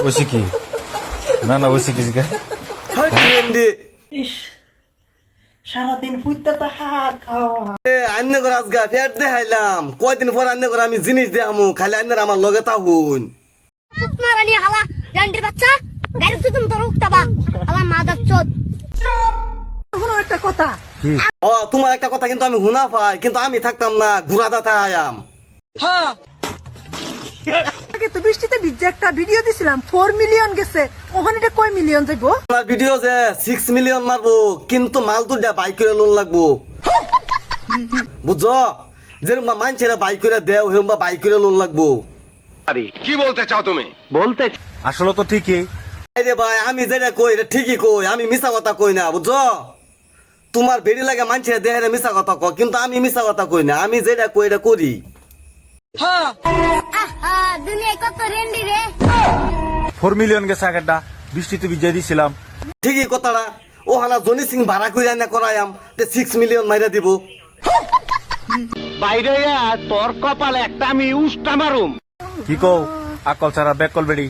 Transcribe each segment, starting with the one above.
ওইসে কি? না না ওইসে কি জিগা? ইস সারাদিন ফুটতে তো হাত খাওয়া আন্নে করে আজগা ফের দেখাইলাম কয়দিন পর আন্নে করে আমি জিনিস দেখামু খালি আন্নের আমার লগে তাহুন মারানি হালা জান্ডির বাচ্চা গাড়ি তো তুমি তোর উঠতাবা হালা মাদার চোদ কোনো একটা কথা ও তোমার একটা কথা কিন্তু আমি হুনা পাই কিন্তু আমি থাকতাম না ঘুরাদা থাকায়াম আগে তো বৃষ্টিতে ভিজে একটা ভিডিও দিছিলাম 4 মিলিয়ন গেছে ওখানে এটা কয় মিলিয়ন যাইবো তোমার ভিডিও যে 6 মিলিয়ন মারবো কিন্তু মাল দুটা বাইক করে লোন লাগবো বুঝছো যেরকম মানছেরা বাইক করে দেও হেরম বাইক করে লোন লাগবো কি বলতে চাও তুমি? আসলে তো ঠিকই। আরে ভাই আমি যেটা কই এটা ঠিকই কই আমি মিছা কথা কই না বুঝছো তোমার বেড়ি লাগে মানছে দেহের মিছা কথা কয় কিন্তু আমি মিছা কথা কই না আমি যেটা কই এটা করি আহা দুনিয়ায় কত রেন্ডি রে 4 মিলিয়ন গেছে আগেরটা বৃষ্টিতে ভিজাই দিছিলাম। ঠিকই কথাটা ও হানা জনি সিং ভাড়া করে আনা করায়াম 6 মিলিয়ন মাইরা দিব বাইরে তোর কপালে একটা আমি উষ্টা মারুম। কি কও আকল ছাড়া বেকল বেড়ি?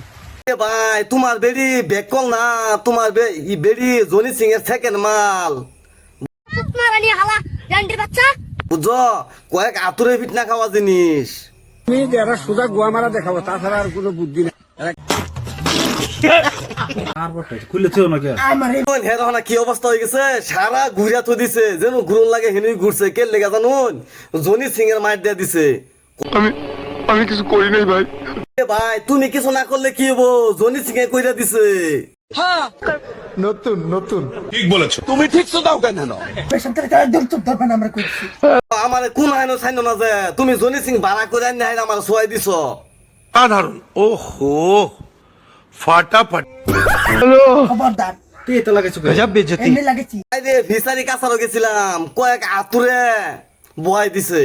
এ ভাই তোমার বেড়ি বেকল না তোমার বেড়ি জনি সিং এর সেকেন্ড মাল মারানি হালা জান্ডির বাচ্চা বুঝছো কয়েক আতুরে ফিট না খাওয়া জিনিস আমি যারা সোজা গোয়া মারা দেখাবো তাছাড়া আর কোনো বুদ্ধি নেই খুলেছেও নাকি? আমার হেরহনা কি অবস্থা হয়ে গেছে সারা ঘুরিয়া তো দিছে যেন ঘুরন লাগে হেনি ঘুরছে কে লেগে জানুন জনি সিং এর মাইর দিয়ে দিছে আমি কিছু করি নাই ভাই। এ ভাই তুমি কিছু না করলে কি হবো জনি সিং এ কইরা দিছে পেশেন্টের গায়ে দল চুপ ধরবেন আমরা কইছি আমার কোন হাইনো ছাইনো না যে তুমি জনি সিং ভাড়া করে আনি হাইন আমার সোয়াই দিছ সাধারণ ওহো ফাটাফাটি খবরদার তুই তো লাগাইছো গজব বেজতি। এমনি লাগেছি আরে ভিসারি কাছারও গেছিলাম কয়েক আতুরে বহাই দিছে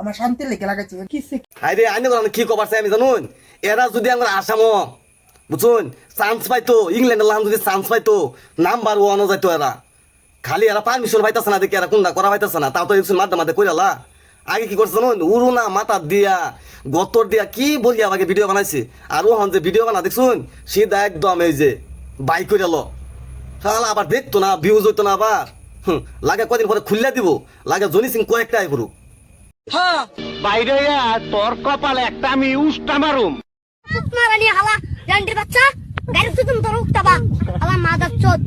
আমার শান্তি লেগে লাগাইছি কিসে আরে আইনে কি কবার চাই আমি জানুন এরা যদি আমার আসামো বুঝুন চান্স পাইতো ইংল্যান্ডের লাম যদি চান্স পাইতো নাম্বার 1 যাইতো এরা খালি এরা পারমিশন পাইতাছে না দেখি এরা কোনটা করা পাইতাছে না তাও তো একজন মাধ্যমে কইরালা আগে কি করছে জানুন উরুনা মাথা দিয়া গতর দিয়া কি বলি আমাকে ভিডিও বানাইছে আর ও হন যে ভিডিও বানা দেখছুন সিধা একদম এই যে বাই করে লো শালা আবার দেখতো না ভিউজ হইতো না আবার লাগে কদিন পরে খুললে দিব লাগে জনি সিং কয়েকটা আই পড়ুক বাইরে তোর কপালে একটা আমি উষ্টা মারুম। মারানি হালা জান্ডির বাচ্চা গাড়ি তো তুমি তোর উঠতাবা হালা মাদার চোদ